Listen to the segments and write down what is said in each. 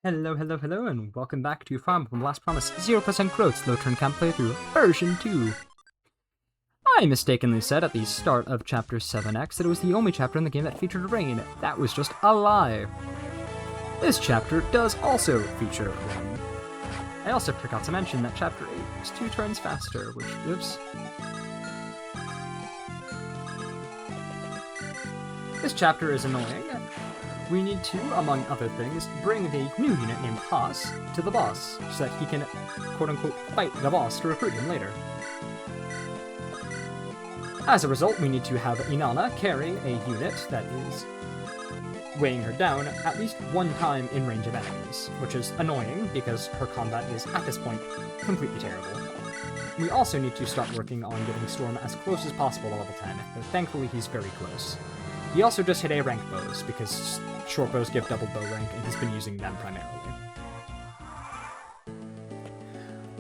Hello, hello, hello, and welcome back to Farm from Last Promise 0% Growth Slow Turn Camp Playthrough, version 2. I mistakenly said at the start of Chapter 7X that it was the only chapter in the game that featured rain. That was just a lie. This chapter does also feature rain. I also forgot to mention that Chapter 8 is 2 turns faster, which, oops. This chapter is annoying. We need to, among other things, bring the new unit named Haas to the boss, so that he can, quote-unquote, fight the boss to recruit him later. As a result, we need to have Inanna carry a unit that is weighing her down at least one time in range of enemies, which is annoying because her combat is, at this point, completely terrible. We also need to start working on getting Storm as close as possible to level 10, but thankfully he's very close. He also just hit A rank bows, because short bows give double bow rank, and he's been using them primarily.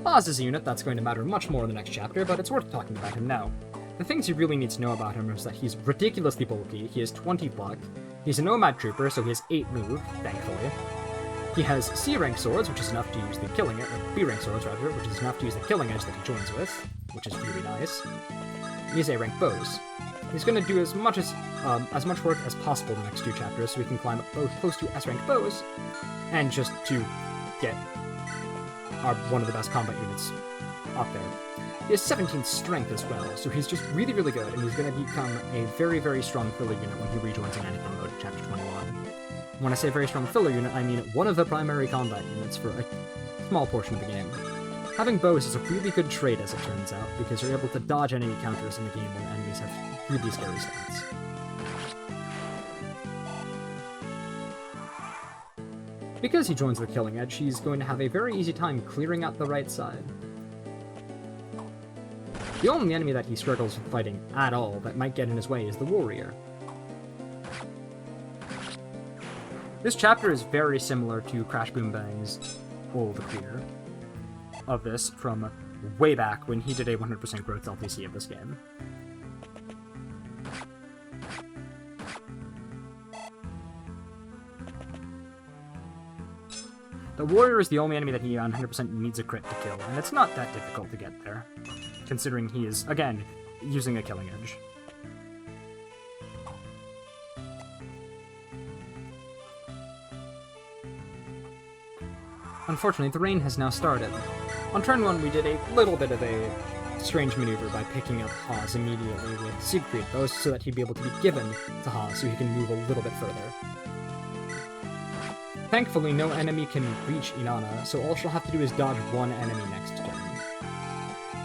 Oz is a unit that's going to matter much more in the next chapter, but it's worth talking about him now. The things you really need to know about him is that he's ridiculously bulky, he has 20 pluck, he's a nomad trooper, so he has 8 move, thankfully. He has C rank swords, which is enough to use the killing edge, or B rank swords rather, which is enough to use the killing edge that he joins with, which is really nice. He has A rank bows. He's going to do as much work as possible in the next 2 chapters, so we can climb up both close to S-rank bows, and just to get one of the best combat units up there. He has 17 strength as well, so he's just really, really good, and he's going to become a very, very strong filler unit when he rejoins in Anakin mode in Chapter 21. When I say very strong filler unit, I mean one of the primary combat units for a small portion of the game. Having bows is a really good trait, as it turns out, because you're able to dodge enemy counters in the game when enemies have really scary stats. Because he joins the killing edge, he's going to have a very easy time clearing out the right side. The only enemy that he struggles with fighting at all that might get in his way is the warrior. This chapter is very similar to Crash Boom Bang's old clear of this from way back when he did a 100% growth LTC of this game. The warrior is the only enemy that he 100% needs a crit to kill, and it's not that difficult to get there, considering he is, again, using a killing edge. Unfortunately, the rain has now started. On turn 1, we did a little bit of a strange maneuver by picking up Haas immediately with Siegfried bows so that he'd be able to be given to Haas so he can move a little bit further. Thankfully, no enemy can reach Inanna, so all she'll have to do is dodge one enemy next turn.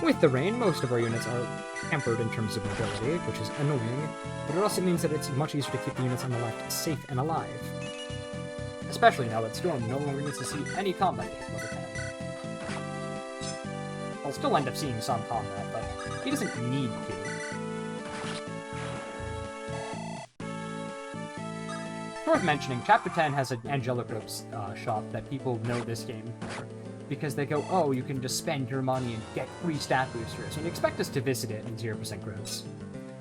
With the rain, most of our units are hampered in terms of mobility, which is annoying, but it also means that it's much easier to keep the units on the left safe and alive. Especially now that Storm no longer needs to see any combat at level 10. I'll still end up seeing some combat, but he doesn't need to. Worth mentioning, Chapter 10 has an Angelic Ropes shop that people know this game for, because they go, oh, you can just spend your money and get free stat boosters, and you expect us to visit it in 0% growths.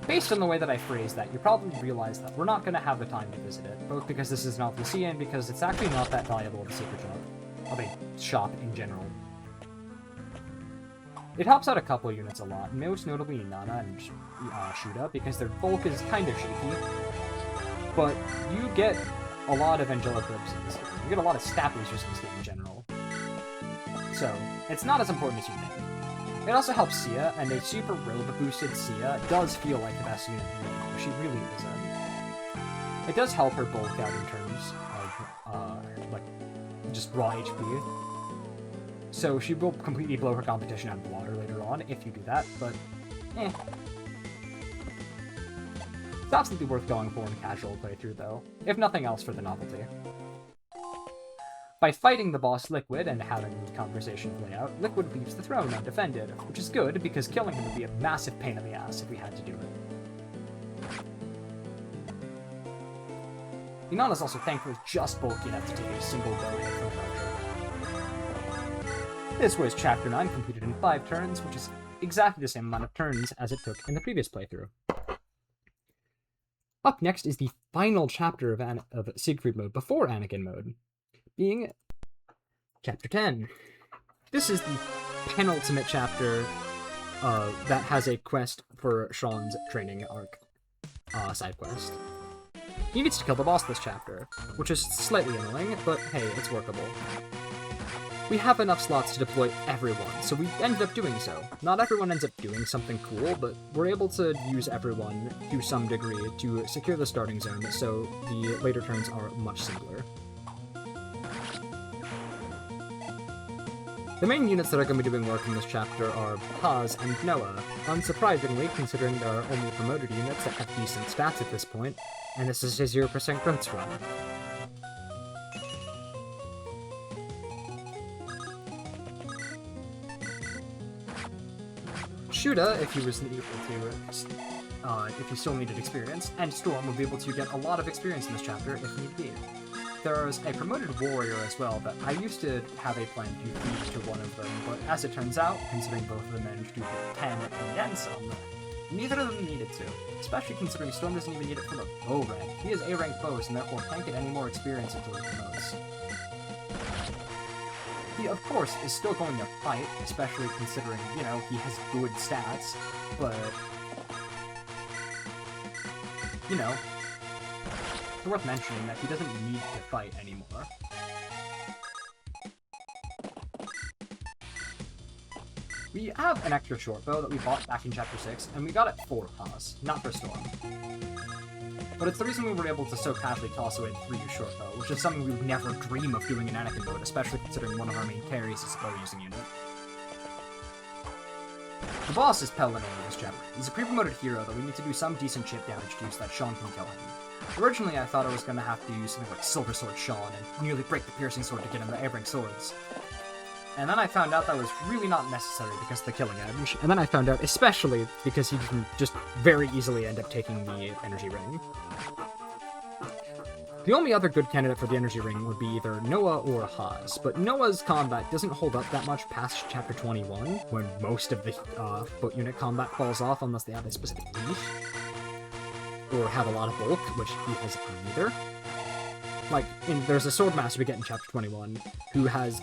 Based on the way that I phrased that, you probably realize that we're not going to have the time to visit it, both because this is an LTC and because it's actually not that valuable of a secret shop in general. It helps out a couple units a lot, most notably Inanna and Shuda, because their bulk is kind of shaky, but you get a lot of Angelic Ropes in this game. You get a lot of stat boosters in this game in general. So, it's not as important as you think. It also helps Sia, and a super robe-boosted Sia does feel like the best unit in the game. She really is. It does help her bulk out in terms of, like, just raw HP. So she will completely blow her competition out of the water later on, if you do that, but, eh. It's absolutely worth going for in a casual playthrough, though, if nothing else for the novelty. By fighting the boss Liquid and having the conversation play out, Liquid leaves the throne undefended, which is good because killing him would be a massive pain in the ass if we had to do it. Inanna's also thankfully just bulky enough to take a single bow hit from an archer. This was Chapter 9 completed in 5 turns, which is exactly the same amount of turns as it took in the previous playthrough. Up next is the final chapter of Siegfried mode before Anakin mode, being Chapter 10. This is the penultimate chapter that has a quest for Sean's training arc side quest. He needs to kill the boss this chapter, which is slightly annoying, but hey, it's workable. We have enough slots to deploy everyone, so we ended up doing so. Not everyone ends up doing something cool, but we're able to use everyone to some degree to secure the starting zone, so the later turns are much simpler. The main units that are going to be doing work in this chapter are Haas and Noah, unsurprisingly considering there are only promoted units that have decent stats at this point, and this is a 0% grunts run. Shuda, if he was able to, if he still needed experience, and Storm would be able to get a lot of experience in this chapter if need be. There's a promoted warrior as well that I used to have a plan to feed to one of them, but as it turns out, considering both of them managed to hit 10 and then some, neither of them needed to, especially considering Storm doesn't even need it for the bow rank. He is A-rank bows and therefore can't get any more experience until he promotes. He, of course, is still going to fight, especially considering, you know, he has good stats, but, you know, it's worth mentioning that he doesn't need to fight anymore. We have an extra short bow that we bought back in Chapter 6, and we got it for Haas, not for Storm. But it's the reason we were able to so casually toss away the 3-use short bow, which is something we would never dream of doing in Anakin mode, especially considering one of our main carries is a bow-using unit. The boss is Pelin in this chapter. He's a pre-promoted hero that we need to do some decent chip damage to so that Sean can kill him. Originally, I thought I was going to have to use something like Silver Sword Sean and nearly break the Piercing Sword to get him the A-rank swords. And then I found out that was really not necessary because of the killing edge. And then I found out especially because he can just very easily end up taking the energy ring. The only other good candidate for the energy ring would be either Noah or Haas, but Noah's combat doesn't hold up that much past Chapter 21, when most of the foot unit combat falls off unless they have a specific niche, or have a lot of bulk, which he has neither. Like, there's a sword master we get in Chapter 21 who is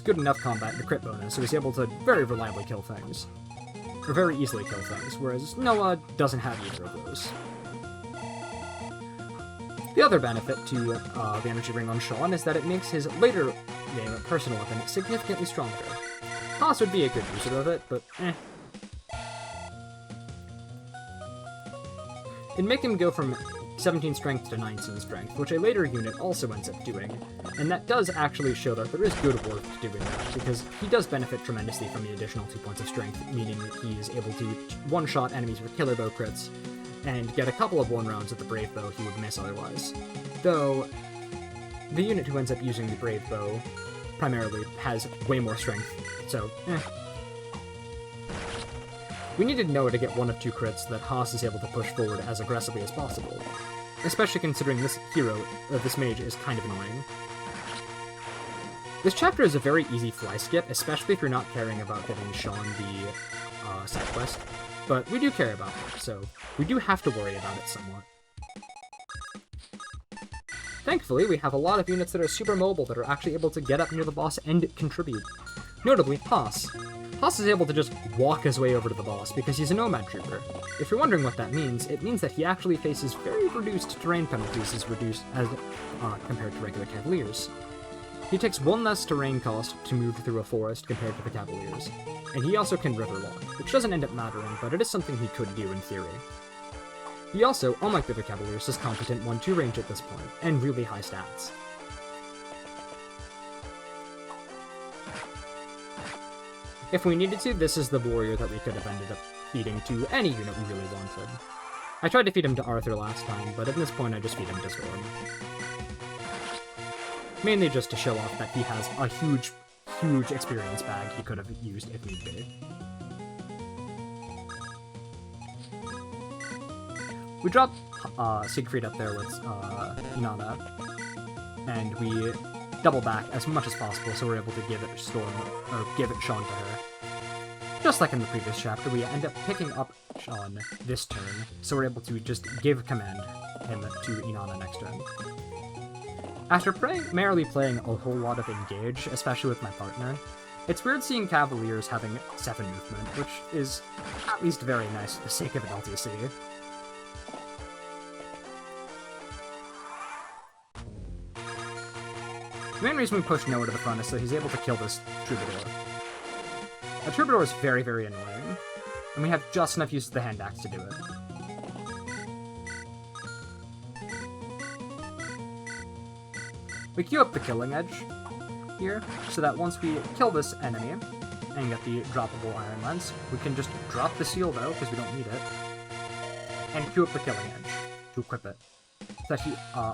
good enough combat and a crit bonus, so he's able to very reliably kill things. Or very easily kill things, whereas Noah doesn't have either of those. The other benefit to the energy ring on Sean is that it makes his later game personal weapon significantly stronger. Haas would be a good user of it, but eh. It'd make him go from 17 strength to 19 strength, which a later unit also ends up doing, and that does actually show that there is good worth to doing that, because he does benefit tremendously from the additional 2 points of strength, meaning that he is able to one-shot enemies with killer bow crits, and get a couple of 1 rounds with the Brave Bow he would miss otherwise. Though, the unit who ends up using the Brave Bow primarily has way more strength, so eh. We needed Noah to get 1 of 2 crits so that Haas is able to push forward as aggressively as possible, especially considering this hero, this mage, is kind of annoying. This chapter is a very easy fly skip, especially if you're not caring about getting Sean the side quest, but we do care about it, so we do have to worry about it somewhat. Thankfully, we have a lot of units that are super mobile that are actually able to get up near the boss and contribute. Notably, Haas. Haas is able to just walk his way over to the boss because he's a nomad trooper. If you're wondering what that means, it means that he actually faces very reduced terrain penalties as compared to regular cavaliers. He takes 1 less terrain cost to move through a forest compared to the cavaliers, and he also can river walk, which doesn't end up mattering, but it is something he could do in theory. He also, unlike the other cavaliers, has competent 1-2 range at this point, and really high stats. If we needed to, this is the warrior that we could have ended up feeding to any unit we really wanted. I tried to feed him to Arthur last time, but at this point I just feed him to Storm. Mainly just to show off that he has a huge, huge experience bag he could have used if need be. We drop Siegfried up there with Inanna, and we double back as much as possible so we're able to give it Sean to her. Just like in the previous chapter, we end up picking up Sean this turn, so we're able to just give command him to Inanna next turn. After primarily playing a whole lot of Engage, especially with my partner, it's weird seeing Cavaliers having 7 movement, which is at least very nice for the sake of an LTC. The main reason we push Noah to the front is so he's able to kill this Troubadour. A Troubadour is very, very annoying, and we have just enough use of the hand axe to do it. We queue up the Killing Edge here, so that once we kill this enemy and get the droppable Iron Lance, we can just drop the Seal Bow, because we don't need it, and queue up the Killing Edge to equip it, so that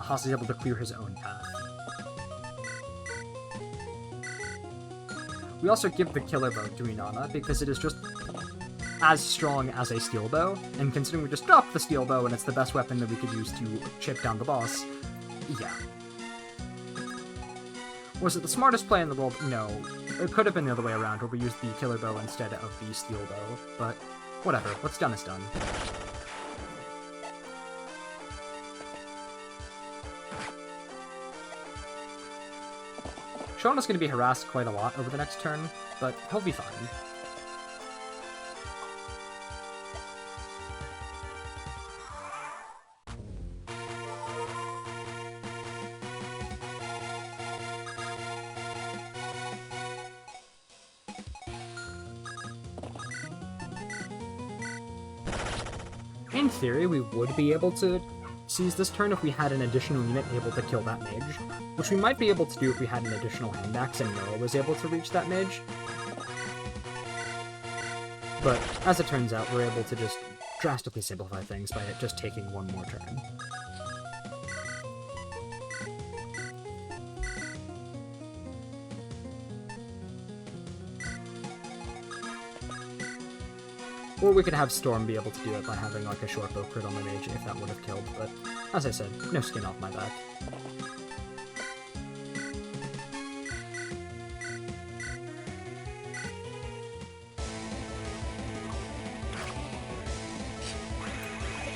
Haas is able to clear his own path. We also give the Killer Bow to Inanna, because it is just as strong as a Steel Bow, and considering we just dropped the Steel Bow and it's the best weapon that we could use to chip down the boss, yeah. Was it the smartest play in the world? No. It could have been the other way around, where we used the Killer Bow instead of the Steel Bow, but whatever, what's done is done. Sean is going to be harassed quite a lot over the next turn, but he'll be fine. In theory, we would be able to seize this turn if we had an additional unit able to kill that mage, which we might be able to do if we had an additional hand axe and Noah was able to reach that mage. But as it turns out, we're able to just drastically simplify things by it just taking one more turn. Or we could have Storm be able to do it by having like a short bow crit on the mage if that would have killed, but as I said, no skin off my back.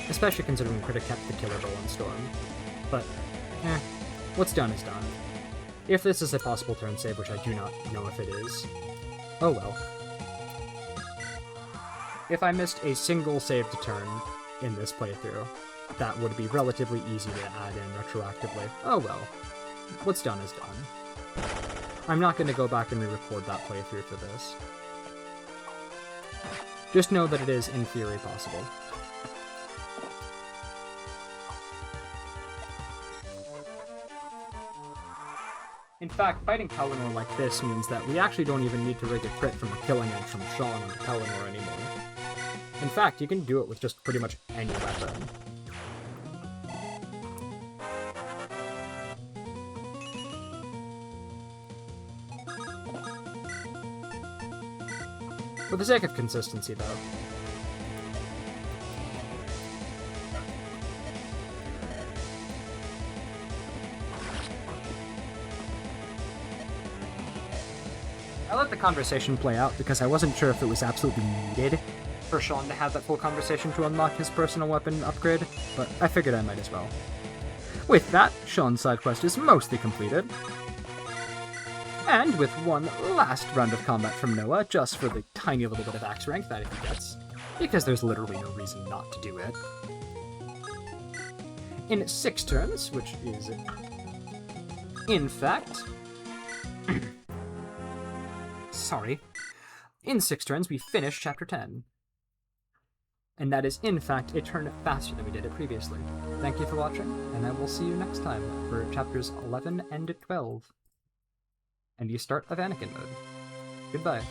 Especially considering we could have kept the Killer Bow on Storm. But, what's done is done. If this is a possible turn save, which I do not know if it is, oh well. If I missed a single save to turn in this playthrough, that would be relatively easy to add in retroactively. Oh well. What's done is done. I'm not going to go back and re-record that playthrough for this. Just know that it is, in theory, possible. In fact, fighting Pelennor like this means that we actually don't even need to rig a crit from a Killing Edge from Sean onto Pelennor anymore. In fact, you can do it with just pretty much any weapon. For the sake of consistency, though. I let the conversation play out because I wasn't sure if it was absolutely needed for Sean to have that full conversation to unlock his personal weapon upgrade, but I figured I might as well. With that, Sean's side quest is mostly completed. And with one last round of combat from Noah, just for the tiny little bit of axe rank that he gets, because there's literally no reason not to do it. In 6 turns, which is, in fact... Sorry. In 6 turns, we finish Chapter 10. And that is, in fact, a turn faster than we did it previously. Thank you for watching, and I will see you next time for Chapters 11 and 12. And you start of Anakin mode. Goodbye.